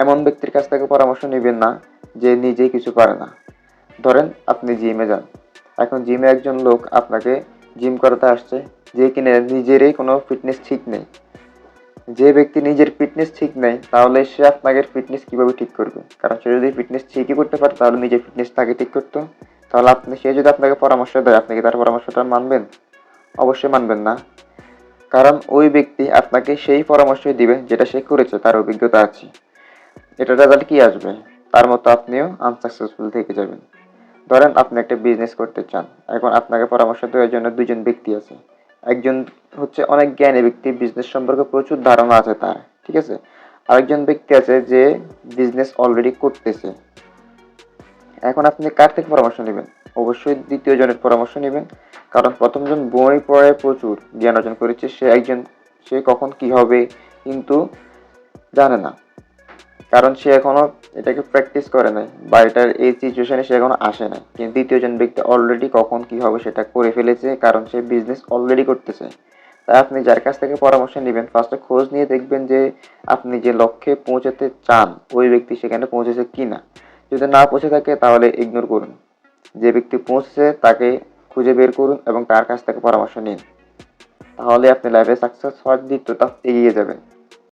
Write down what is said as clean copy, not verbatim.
এমন ব্যক্তির কাছ থেকে পরামর্শ নেবেন না যে নিজেই কিছু পারে না। ধরেন আপনি জিমে যান, এখন জিমে একজন লোক আপনাকে জিম করাতে আসছে, যে কিনা নিজেরই কোনো ফিটনেস ঠিক নেই। যে ব্যক্তি নিজের ফিটনেস ঠিক নেই, তাহলে সে আপনাকে ফিটনেস কিভাবে ঠিক করবে? কারণ সে যদি ফিটনেস ঠিকই করতে পারে, তাহলে নিজের ফিটনেস তাকে ঠিক করতো। তাহলে সে যদি আপনাকে পরামর্শ দেয়, আপনি কি তার পরামর্শটা মানবেন? অবশ্যই মানবেন না। কারণ ওই ব্যক্তি আপনাকে সেই পরামর্শই দিবে যেটা সে করেছে, তার অভিজ্ঞতা আছে। এটার রেজাল্ট কি আসবে? তার মতো আপনিও আনসাকসেসফুল থেকে যাবেন। ধরেন আপনি একটা বিজনেস করতে চান, এখন আপনাকে পরামর্শ দেওয়ার জন্য দুজন ব্যক্তি আছে। একজন হচ্ছে অনেক জ্ঞানী ব্যক্তি, বিজনেস সম্পর্কে প্রচুর ধারণা আছে তার, ঠিক আছে। আরেকজন ব্যক্তি আছে যে বিজনেস অলরেডি করতেছে। এখন আপনি কার থেকে পরামর্শ নেবেন? অবশ্যই দ্বিতীয় জনের পরামর্শ নেবেন। কারণ প্রথম জন বই পড়ে প্রচুর জ্ঞান অর্জন করেছে, সে কখন কি হবে কিন্তু জানে না। কারণ সে এখনো এটাকে প্র্যাকটিস করে নাই, বা এটার এই সিচুয়েশনে সে এখনো আসে নাই। কিন্তু দ্বিতীয় জন ব্যক্তি অলরেডি কখন কি হবে সেটা করে ফেলেছে, কারণ সে বিজনেস অলরেডি করতেছে। তাই আপনি যার কাছ থেকে পরামর্শ নেবেন, ফার্স্টে খোঁজ নিয়ে দেখবেন যে আপনি যে লক্ষ্যে পৌঁছাতে চান ওই ব্যক্তি সেখানে পৌঁছেছে কিনা। যদি না পৌঁছে থাকে তাহলে ইগনোর করুন। যে ব্যক্তি পৌঁছেছে তাকে খুঁজে বের করুন এবং তার কাছ থেকে পরামর্শ নিন। তাহলে আপনি লাইফে সাকসেস হওয়ার দ্বিতীয়টা এগিয়ে যাবেন।